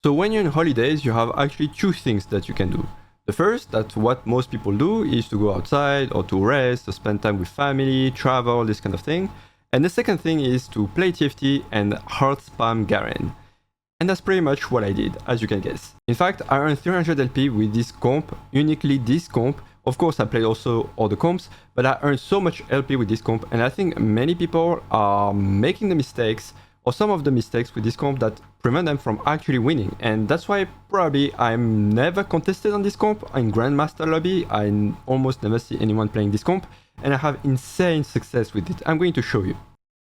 So when you're in holidays, you have actually two things that you can do. The first, that's what most people do, is to go outside or to rest, to spend time with family, travel, this kind of thing. And the second thing is to play TFT and hard spam Garen. And that's pretty much what I did, as you can guess. In fact, I earned 300 LP with this comp, uniquely this comp. Of course, I played also all the comps, but I earned so much LP with this comp, and I think many people are making the mistakes, or some of the mistakes with this comp that prevent them from actually winning. And that's why probably I'm never contested on this comp. In Grandmaster lobby, I almost never see anyone playing this comp, and I have insane success with it. I'm going to show you.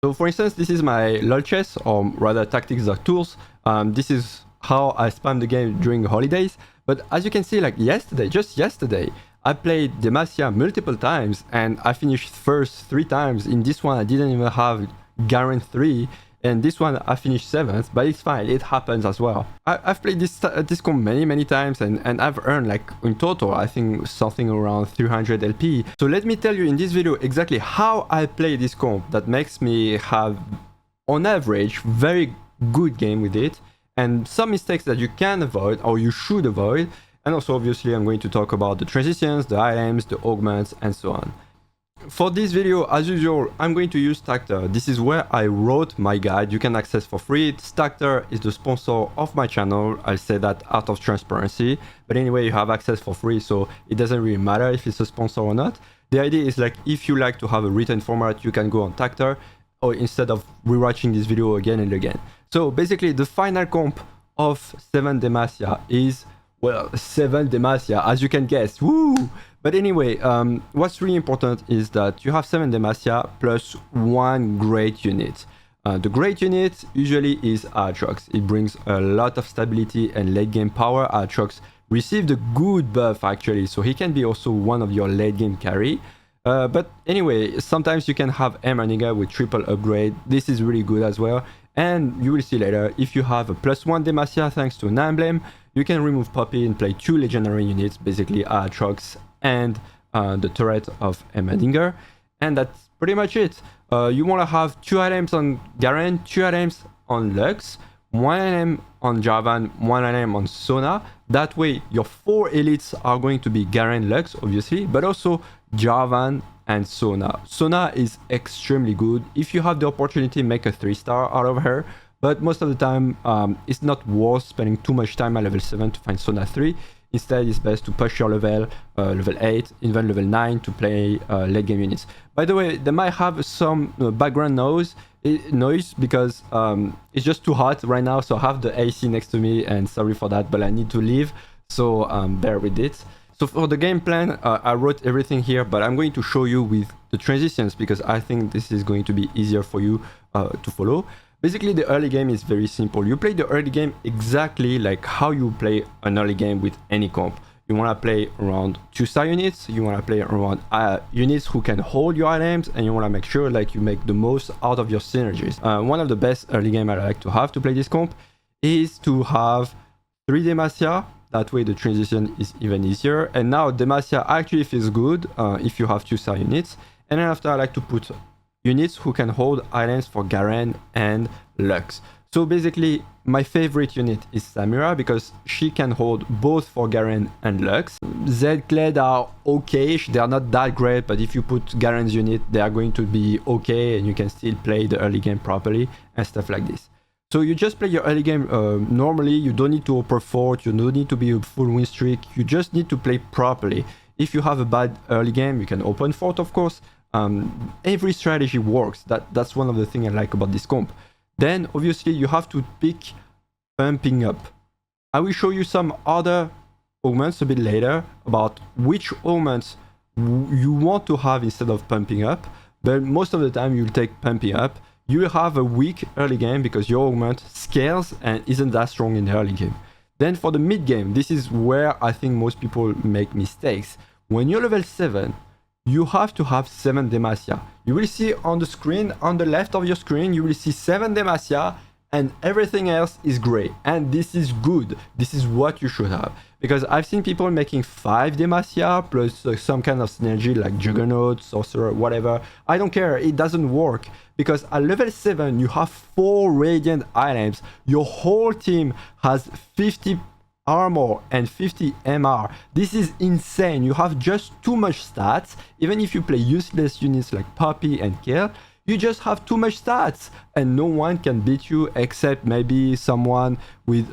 So for instance, this is my LOL chess, or rather tactics.tools. This is how I spam the game during the holidays. But as you can see, like yesterday, just yesterday, I played Demacia multiple times and I finished first 3 times. In this one, I didn't even have Garen 3. And this one, I finished 7th, but it's fine, it happens as well. I've played this comp many times and I've earned like in total, I think something around 300 LP. So let me tell you in this video exactly how I play this comp that makes me have, on average, very good game with it. And some mistakes that you can avoid or you should avoid. And also obviously I'm going to talk about the transitions, the items, the augments and so on. For this video, as usual, I'm going to use Tacter. This is where I wrote my guide. You can access for free. Tacter is the sponsor of my channel. I'll say that out of transparency. But anyway, you have access for free, so it doesn't really matter if it's a sponsor or not. The idea is like, if you like to have a written format, you can go on Tacter, or instead of rewatching this video again and again. So basically, the final comp of 7 Demacia is, well, 7 Demacia, as you can guess. Woo! But anyway, what's really important is that you have 7 Demacia plus 1 great unit. The great unit usually is Aatrox. It brings a lot of stability and late game power. Aatrox received a good buff actually, so he can be also one of your late game carry. But anyway, sometimes you can have Emerniga with triple upgrade. This is really good as well. And you will see later, if you have a +1 Demacia thanks to an emblem, you can remove Poppy and play 2 legendary units, basically Aatrox and the turret of Emerniga. And that's pretty much it. You want to have 2 items on Garen, 2 items on Lux, 1 item on Javan, 1 item on Sona. That way your 4 elites are going to be Garen, Lux obviously, but also Javan and Sona. Sona is extremely good. If you have the opportunity, make a 3-star out of her. But most of the time, it's not worth spending too much time at level 7 to find Sona 3. Instead, it's best to push your level, level 8, even level 9 to play late game units. By the way, they might have some background noise because it's just too hot right now. So I have the AC next to me and sorry for that, but I need to leave. So bear with it. So for the game plan, I wrote everything here, but I'm going to show you with the transitions because I think this is going to be easier for you to follow. Basically, the early game is very simple. You play the early game exactly like how you play an early game with any comp. You want to play around 2-star units, you want to play around units who can hold your items, and you want to make sure like you make the most out of your synergies. One of the best early game I like to have to play this comp is to have 3 Demacia. That way the transition is even easier. And now Demacia actually feels good if you have 2-star units. And then after I like to put units who can hold items for Garen and Lux. So basically, my favorite unit is Samira because she can hold both for Garen and Lux. Z-Kled are okay, they are not that great, but if you put Garen's unit, they are going to be okay and you can still play the early game properly and stuff like this. So you just play your early game normally, you don't need to overfort, you don't need to be a full win streak, you just need to play properly. If you have a bad early game, you can open fort of course. Every strategy works. That's one of the things I like about this comp. Then obviously you have to pick pumping up. I will show you some other augments a bit later about which augments you want to have instead of pumping up, but most of the time you'll take pumping up. You will have a weak early game because your augment scales and isn't that strong in the early game. Then for the mid game, this is where I think most people make mistakes. When you're level 7, you have to have 7 Demacia. You will see on the screen, on the left of your screen, you will see 7 Demacia and everything else is gray. And this is good. This is what you should have. Because I've seen people making 5 Demacia plus some kind of synergy like Juggernaut, Sorcerer, whatever. I don't care, it doesn't work. Because at level 7, you have 4 Radiant items. Your whole team has 50 armor and 50 MR. This is insane. You have just too much stats. Even if you play useless units like Poppy and Kill, you just have too much stats and no one can beat you except maybe someone with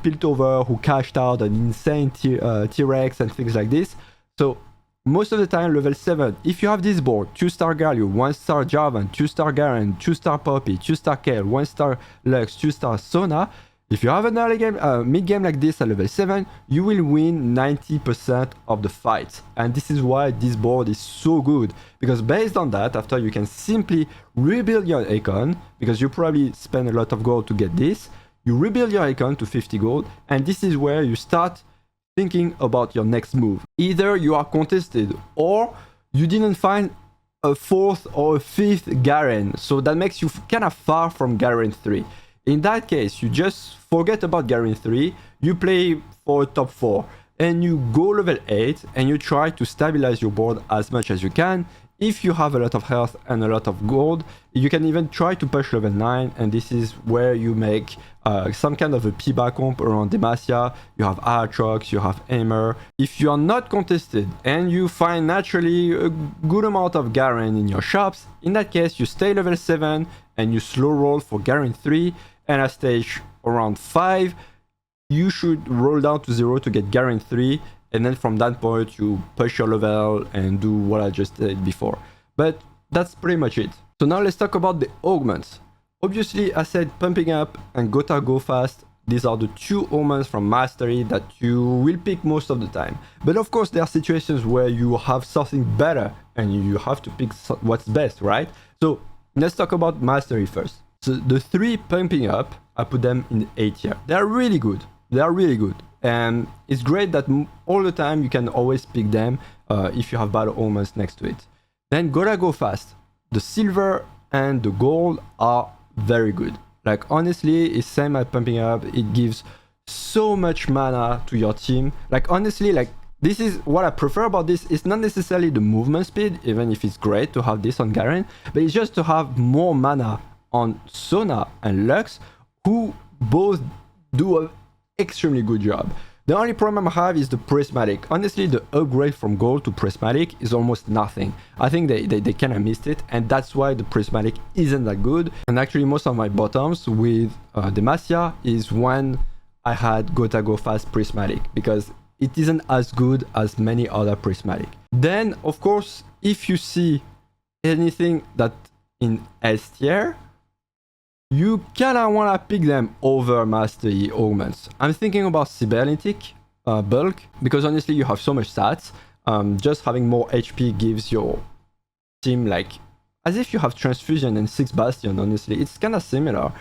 Piltover who cashed out an insane T-Rex and things like this. So most of the time level 7, if you have this board, 2-star Galio, 1-star Jarvan, 2-star Garen, 2-star Poppy, 2-star Kale, 1-star Lux, 2-star Sona, if you have an early game, mid-game like this at level 7, you will win 90% of the fights. And this is why this board is so good. Because based on that, after you can simply rebuild your icon, because you probably spend a lot of gold to get this, you rebuild your icon to 50 gold, and this is where you start thinking about your next move. Either you are contested, or you didn't find a 4th or a 5th Garen, so that makes you kind of far from Garen 3. In that case, you just forget about Garen 3, you play for a top 4, and you go level 8, and you try to stabilize your board as much as you can. If you have a lot of health and a lot of gold, you can even try to push level 9, and this is where you make some kind of a P-back comp around Demacia. You have Aatrox, you have Aimer. If you are not contested and you find naturally a good amount of Garen in your shops, in that case you stay level 7 and you slow roll for Garen 3, and at stage around 5, you should roll down to 0 to get Garen 3, and then from that point you push your level and do what I just said before. But that's pretty much it. So now let's talk about the augments. Obviously I said pumping up and gotta go fast. These are the 2 augments from Master Yi that you will pick most of the time. But of course there are situations where you have something better and you have to pick what's best, right? So let's talk about Master Yi first. So the 3 pumping up, I put them in A tier. They are really good. They are really good. And it's great that all the time you can always pick them if you have battle augments next to it. Then gotta go fast. The silver and the gold are very good. Like honestly, it's same as pumping up. It gives so much mana to your team. Like honestly, like this is what I prefer about this. It's not necessarily the movement speed, even if it's great to have this on Garen, but it's just to have more mana on Sona and Lux, who both do an extremely good job. The only problem I have is the prismatic. Honestly, the upgrade from gold to prismatic is almost nothing. I think they kind of missed it, and that's why the prismatic isn't that good. And actually most of my bottoms with Demacia is when I had gotta go fast prismatic, because it isn't as good as many other prismatic. Then of course, if you see anything that in S tier, you kinda wanna pick them over Master Yi augments. I'm thinking about Cybernetic bulk, because honestly you have so much stats. Just having more HP gives your team like as if you have Transfusion and 6 Bastion. Honestly, it's kinda similar.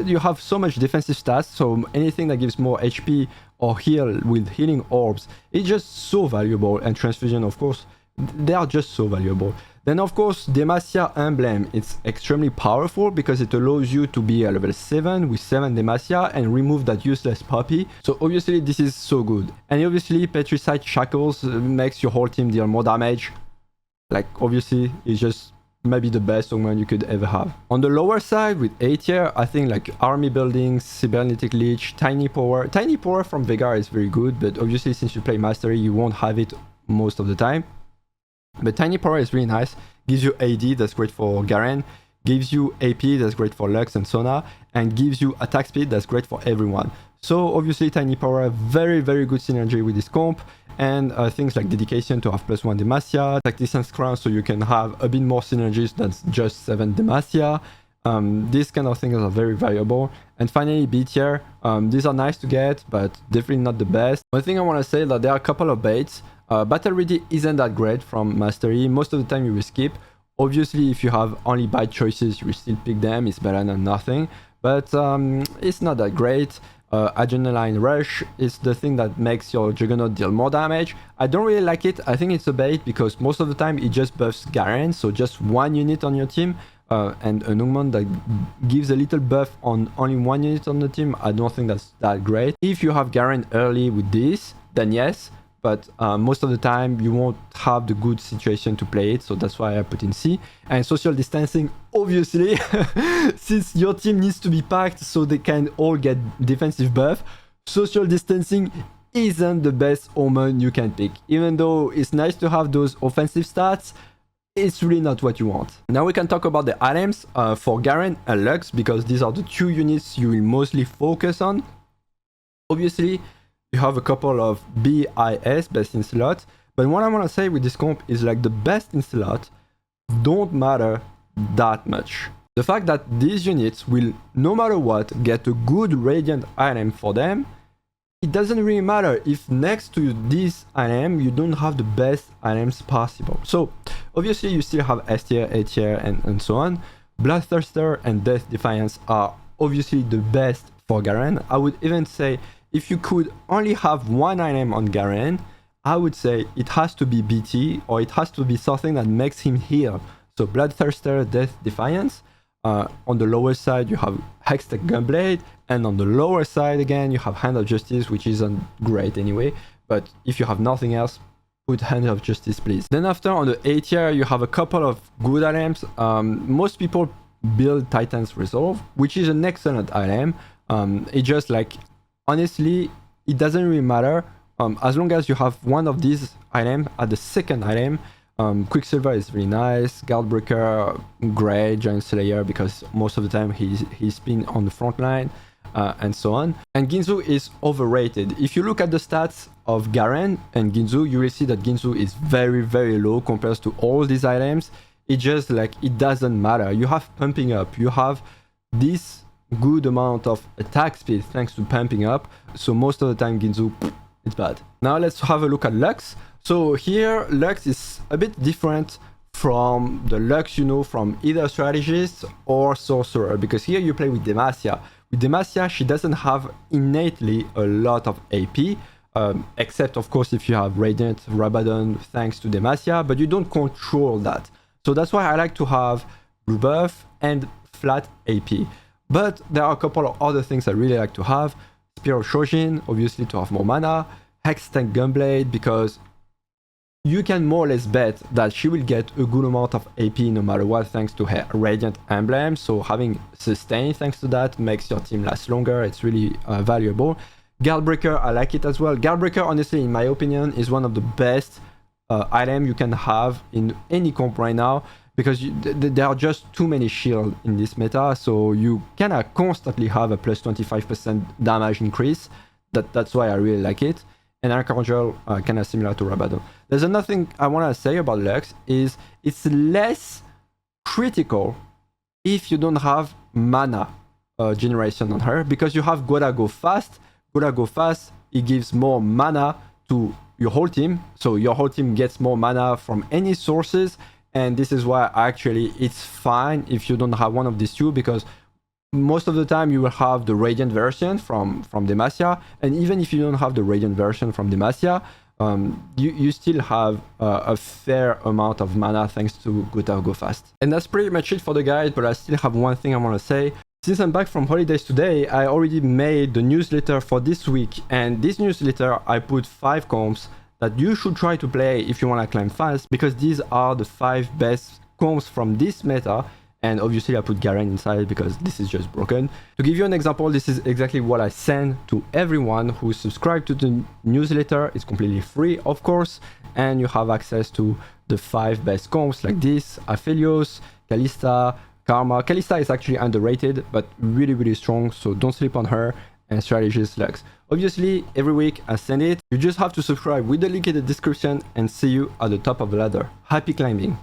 You have so much defensive stats, so anything that gives more HP or heal with healing orbs, it's just so valuable. And Transfusion, of course, they are just so valuable. Then of course, Demacia emblem, it's extremely powerful because it allows you to be a level 7 with 7 Demacia and remove that useless Poppy. So obviously this is so good. And obviously Petricide Shackles makes your whole team deal more damage. Like obviously it's just maybe the best augment you could ever have. On the lower side with A tier, I think like Army Building, Cybernetic Leech, Tiny Power. Tiny Power from Vega is very good, but obviously since you play Master Yi, you won't have it most of the time. But Tiny Power is really nice, gives you AD, that's great for Garen, gives you AP, that's great for Lux and Sona, and gives you attack speed, that's great for everyone. So obviously Tiny Power, very good synergy with this comp, and things like Dedication to have +1 Demacia, Tactician's Crown so you can have a bit more synergies than just 7 Demacia. These kind of things are very valuable. And finally B tier, these are nice to get, but definitely not the best. One thing I want to say is that there are a couple of baits. Battle Ready isn't that great from Master Yi. Most of the time you will skip. Obviously if you have only bad choices you will still pick them, it's better than nothing. But it's not that great. Adrenaline Rush is the thing that makes your Juggernaut deal more damage. I don't really like it. I think it's a bait because most of the time it just buffs Garen, so just one unit on your team. and an Ungmon that gives a little buff on only one unit on the team, I don't think that's that great. If you have Garen early with this, then yes, but most of the time you won't have the good situation to play it, so that's why I put in C. And social distancing, obviously, since your team needs to be packed so they can all get defensive buff, social distancing isn't the best omen you can pick. Even though it's nice to have those offensive stats, it's really not what you want. Now we can talk about the items for Garen and Lux, because these are the two units you will mostly focus on. Obviously, you have a couple of BIS, best in slot, but what I want to say with this comp is like the best in slot don't matter that much. The fact that these units will, no matter what, get a good radiant item for them, it doesn't really matter if next to this item you don't have the best items possible. So obviously you still have S tier, A tier, and so on. Bloodthirster and Death Defiance are obviously the best for Garen. I would even say if you could only have one item on Garen, I would say it has to be BT, or it has to be something that makes him heal. So Bloodthirster, Death Defiance. On the lower side you have Hextech Gunblade, and on the lower side again you have Hand of Justice, which isn't great anyway, but if you have nothing else, put Hand of Justice please. Then after, on the A tier, you have a couple of good items. Most people build Titan's Resolve, which is an excellent item. It just like, honestly, it doesn't really matter as long as you have one of these items at the second item. Quicksilver is really nice, Guardbreaker great, Giant Slayer because most of the time he's been on the front line, and so on. And Ginzu is overrated. If you look at the stats of Garen and Ginzu, you will see that Ginzu is very low compared to all these items. It just like, it doesn't matter. You have pumping up, you have this good amount of attack speed thanks to pumping up, so most of the time Ginzu, it's bad. Now let's have a look at Lux. So here Lux is a bit different from the Lux you know from either strategist or sorcerer, because here you play with Demacia. With Demacia, she doesn't have innately a lot of AP, except of course if you have Radiant, Rabadon thanks to Demacia, but you don't control that. So that's why I like to have blue buff and flat AP. But there are a couple of other things I really like to have. Spear of Shojin, obviously to have more mana. Hextech Gunblade, because you can more or less bet that she will get a good amount of AP no matter what thanks to her Radiant emblem. So having sustain thanks to that makes your team last longer. It's really valuable. Guardbreaker, I like it as well. Guardbreaker, honestly, in my opinion, is one of the best item you can have in any comp right now, because there are just too many shields in this meta, so you cannot constantly have a plus 25% damage increase. That's why I really like it. And Archangel, kind of similar to Rabadon. There's another thing I want to say about Lux, is it's less critical if you don't have mana generation on her, because you have Gotta Go Fast. Gotta Go Fast, it gives more mana to your whole team, so your whole team gets more mana from any sources. And this is why actually it's fine if you don't have one of these two, because most of the time you will have the Radiant version from Demacia, and even if you don't have the Radiant version from Demacia, you still have a fair amount of mana thanks to Gotta Go Fast. And that's pretty much it for the guide, but I still have one thing I want to say. Since I'm back from holidays today, I already made the newsletter for this week, and this newsletter I put 5 comps that you should try to play if you want to climb fast, because these are the 5 best comps from this meta. And obviously I put Garen inside because this is just broken. To give you an example, this is exactly what I send to everyone who subscribed to the newsletter. It's completely free, of course, and you have access to the 5 best comps like this: Aphelios, Kalista, Karma. Kalista is actually underrated, but really strong, so don't sleep on her. And strategist Lux. Obviously, every week I send it. You just have to subscribe with the link in the description, and see you at the top of the ladder. Happy climbing!